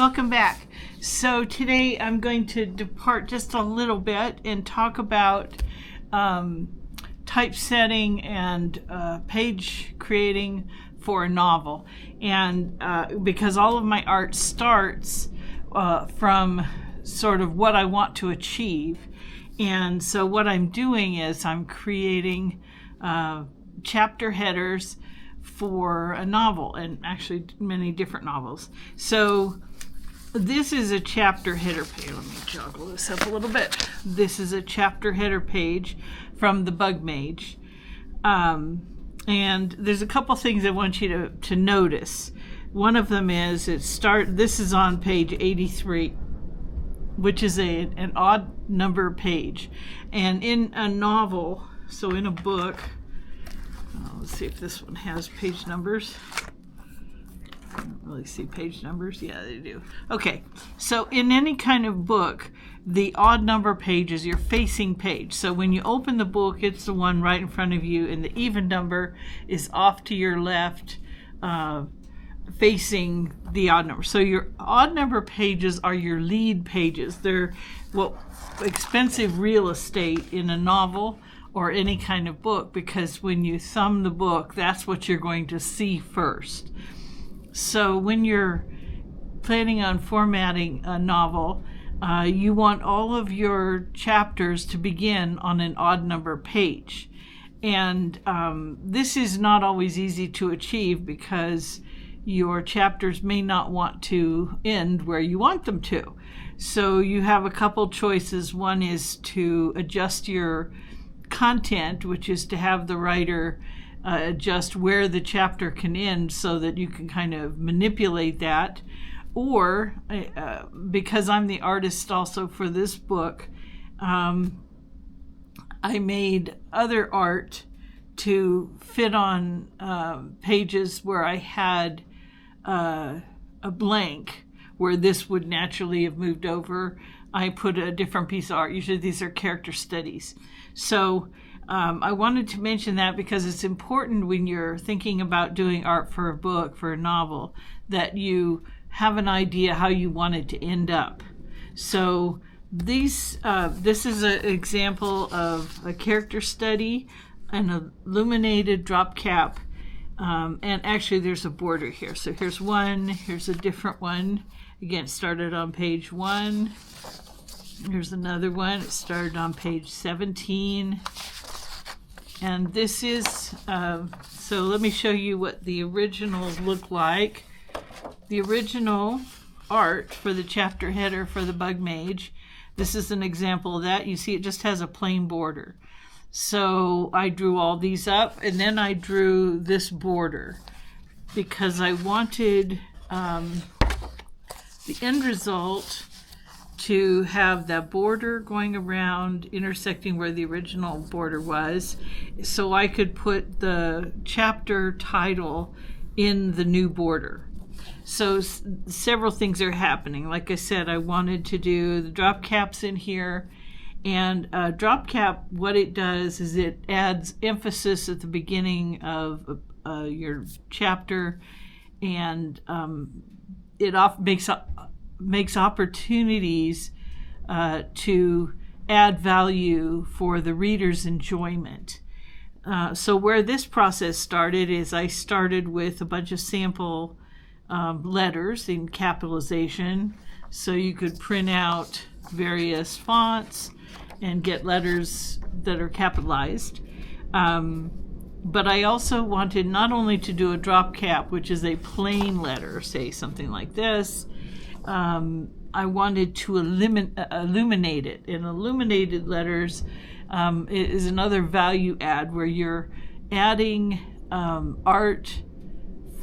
Welcome back. So today I'm going to depart just a little bit and talk about typesetting and page creating for a novel. And because all of my art starts from sort of what I want to achieve. And so what I'm doing is I'm creating chapter headers for a novel, and actually many different novels. So this is a chapter header page. Let me joggle this up a little bit. This is a chapter header page from the Bugmage. And there's a couple things I want you to notice. One of them is this is on page 83, which is an odd number page. And in a novel, so in a book, let's see if this one has page numbers. I don't really see page numbers. Yeah, they do. Okay, so in any kind of book, the odd number page is your facing page. So when you open the book, it's the one right in front of you, and the even number is off to your left, facing the odd number. So your odd number pages are your lead pages. They're expensive real estate in a novel or any kind of book, because when you thumb the book, that's what you're going to see first. So when you're planning on formatting a novel, you want all of your chapters to begin on an odd number page. And this is not always easy to achieve because your chapters may not want to end where you want them to. So you have a couple choices. One is to adjust your content, which is to have the writer adjust where the chapter can end so that you can kind of manipulate that. Or because I'm the artist also for this book, I made other art to fit on pages where I had a blank where this would naturally have moved over. I put a different piece of art. Usually these are character studies. So I wanted to mention that because it's important when you're thinking about doing art for a book, for a novel, that you have an idea how you want it to end up. So this is an example of a character study, an illuminated drop cap, and actually there's a border here. So here's one, here's a different one. Again, it started on page 1. Here's another one. It started on page 17. And this is, so let me show you what the originals look like. The original art for the chapter header for the Bugmage, this is an example of that. You see it just has a plain border. So I drew all these up, and then I drew this border because I wanted the end result to have that border going around, intersecting where the original border was, so I could put the chapter title in the new border. So several things are happening. Like I said, I wanted to do the drop caps in here, and drop cap, what it does is it adds emphasis at the beginning of your chapter, and it makes opportunities to add value for the reader's enjoyment. So where this process started is I started with a bunch of sample letters in capitalization, so you could print out various fonts and get letters that are capitalized. But I also wanted not only to do a drop cap, which is a plain letter, say something like this, I wanted to illuminate it. And illuminated letters is another value add where you're adding art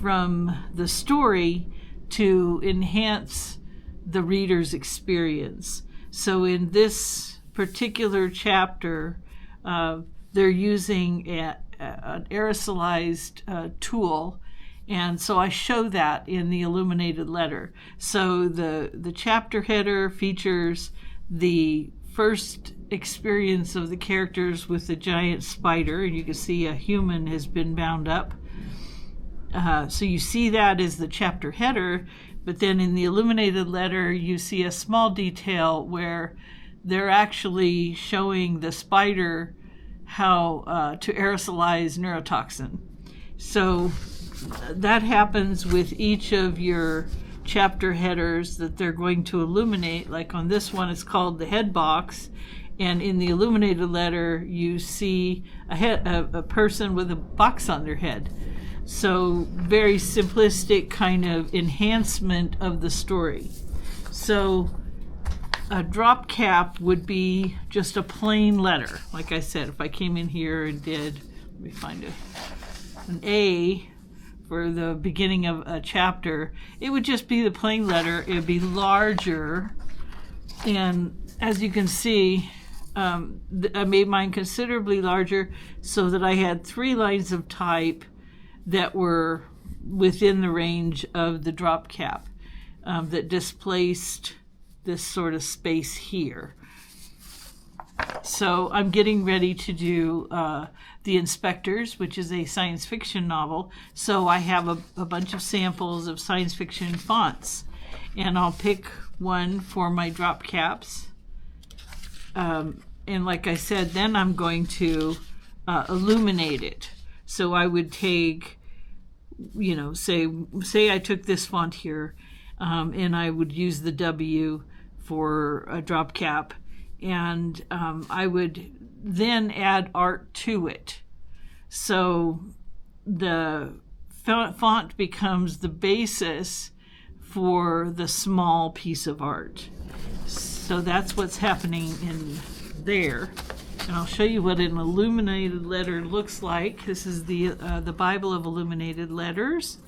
from the story to enhance the reader's experience. So in this particular chapter, they're using an aerosolized tool, and so I show that in the illuminated letter. So the chapter header features the first experience of the characters with the giant spider, and you can see a human has been bound up. So you see that as the chapter header, But then in the illuminated letter, you see a small detail where they're actually showing the spider how to aerosolize neurotoxin. So that happens with each of your chapter headers that they're going to illuminate. Like on this one, it's called the head box. And in the illuminated letter, you see a person with a box on their head. So very simplistic kind of enhancement of the story. So a drop cap would be just a plain letter. Like I said, if I came in here and did, let me find an A for the beginning of a chapter, it would just be the plain letter. It would be larger. And as you can see, I made mine considerably larger so that I had 3 lines of type that were within the range of the drop cap that displaced this sort of space here. So I'm getting ready to do The Inspectors, which is a science fiction novel. So I have a bunch of samples of science fiction fonts, and I'll pick one for my drop caps. And like I said, then I'm going to illuminate it. So I would take, say I took this font here, and I would use the W for a drop cap, and I would then add art to it. So the font becomes the basis for the small piece of art. So that's what's happening in there. And I'll show you what an illuminated letter looks like. This is the Bible of Illuminated Letters.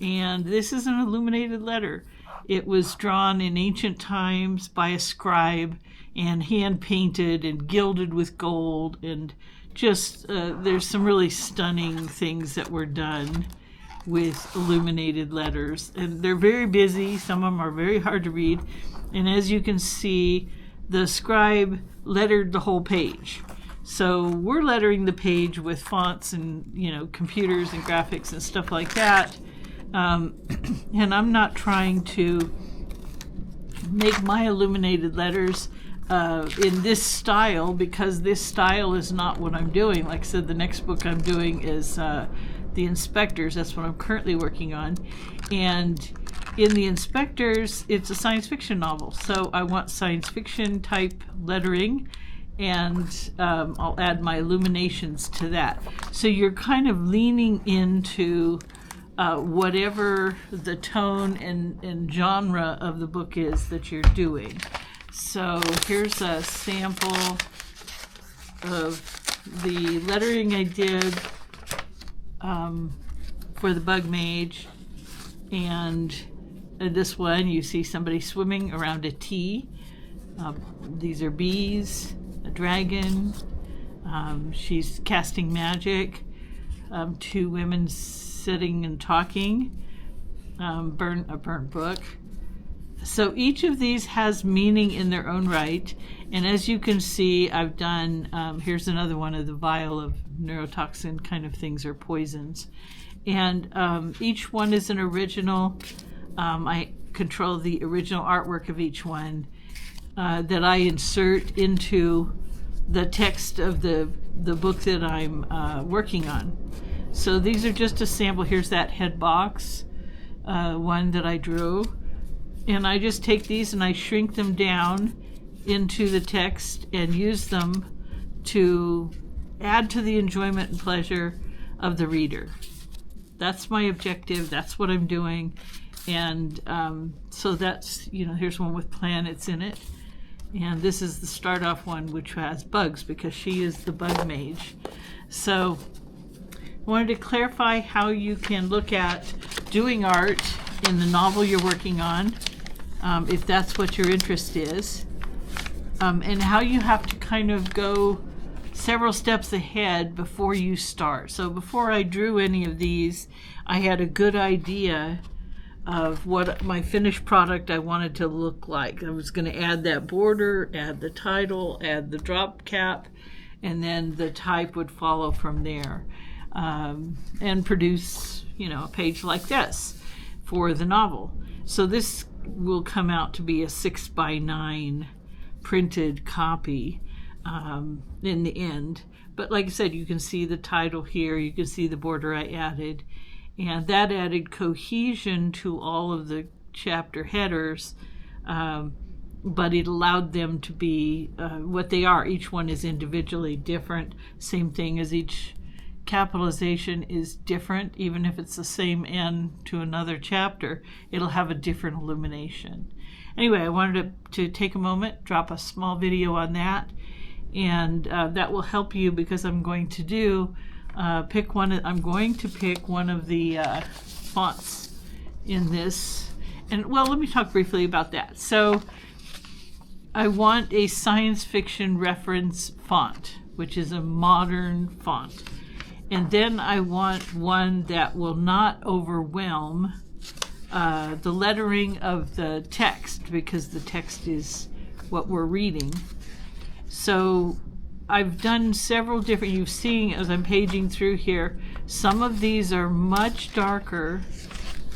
And this is an illuminated letter. It was drawn in ancient times by a scribe and hand-painted and gilded with gold. And just, there's some really stunning things that were done with illuminated letters. And they're very busy. Some of them are very hard to read. And as you can see, the scribe lettered the whole page. So we're lettering the page with fonts and, computers and graphics and stuff like that. And I'm not trying to make my illuminated letters in this style, because this style is not what I'm doing. Like I said, the next book I'm doing is The Inspectors. That's what I'm currently working on. And in The Inspectors, it's a science fiction novel. So I want science fiction type lettering, and I'll add my illuminations to that. So you're kind of leaning into whatever the tone and genre of the book is that you're doing. So here's a sample of the lettering I did for the Bug Mage. And in this one, you see somebody swimming around a T. These are bees, a dragon. She's casting magic. 2 women sitting and talking. A burnt book. So each of these has meaning in their own right. And as you can see, I've done, here's another one of the vial of neurotoxin kind of things, or poisons. And each one is an original. I control the original artwork of each one that I insert into the text of the book that I'm working on. So these are just a sample. Here's that head box one that I drew. And I just take these and I shrink them down into the text and use them to add to the enjoyment and pleasure of the reader. That's my objective. That's what I'm doing. And so that's, here's one with planets in it. And this is the start off one, which has bugs, because she is the Bug Mage. So I wanted to clarify how you can look at doing art in the novel you're working on, if that's what your interest is, and how you have to kind of go several steps ahead before you start. So before I drew any of these, I had a good idea of what my finished product I wanted to look like. I was going to add that border, add the title, add the drop cap, and then the type would follow from there, and produce, a page like this for the novel. So this will come out to be a 6x9 printed copy in the end. But like I said, you can see the title here, you can see the border I added, and that added cohesion to all of the chapter headers, but it allowed them to be what they are. Each one is individually different. Same thing as each capitalization is different. Even if it's the same N to another chapter, it'll have a different illumination. Anyway, I wanted to take a moment, drop a small video on that, and that will help you, because I'm going to pick one of the fonts in this. And well, let me talk briefly about that. So I want a science fiction reference font, which is a modern font. And then I want one that will not overwhelm the lettering of the text, because the text is what we're reading. So I've done several different, you've seen as I'm paging through here, some of these are much darker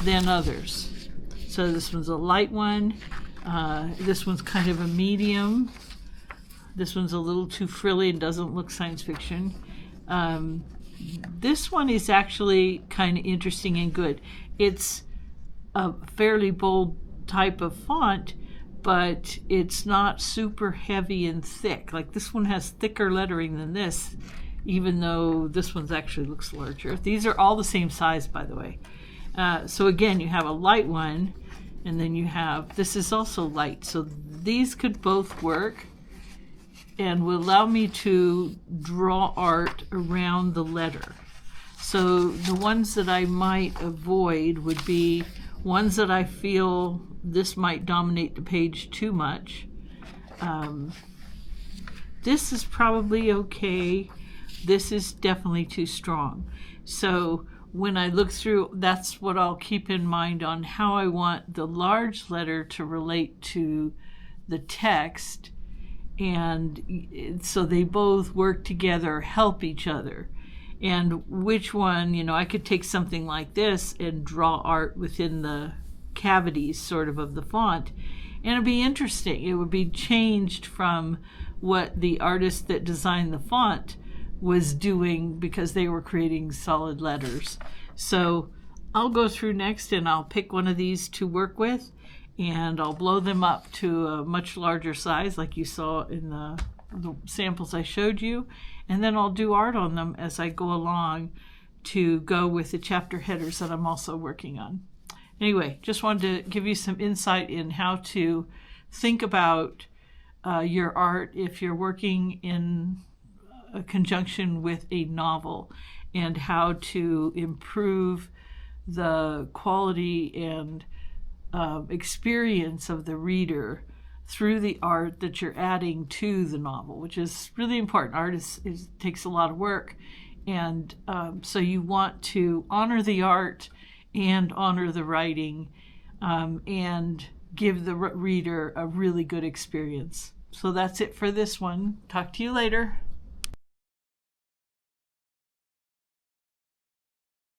than others. So this one's a light one, this one's kind of a medium, this one's a little too frilly and doesn't look science fiction. This one is actually kind of interesting and good. It's a fairly bold type of font, but it's not super heavy and thick. Like this one has thicker lettering than this, even though this one's actually looks larger. These are all the same size, by the way. So again, you have a light one, and then you have, this is also light. So these could both work and will allow me to draw art around the letter. So the ones that I might avoid would be ones that I feel this might dominate the page too much. This is probably okay. This is definitely too strong. So when I look through, that's what I'll keep in mind on how I want the large letter to relate to the text, and so they both work together, help each other. And which one, I could take something like this and draw art within the cavities sort of the font, and it'd be interesting. It would be changed from what the artist that designed the font was doing, because they were creating solid letters. So I'll go through next and I'll pick one of these to work with, and I'll blow them up to a much larger size like you saw in the samples I showed you, and then I'll do art on them as I go along to go with the chapter headers that I'm also working on. Anyway, just wanted to give you some insight in how to think about your art if you're working in a conjunction with a novel, and how to improve the quality and experience of the reader through the art that you're adding to the novel, which is really important. Art takes a lot of work, and so you want to honor the art and honor the writing, and give the reader a really good experience. So that's it for this one. Talk to you later.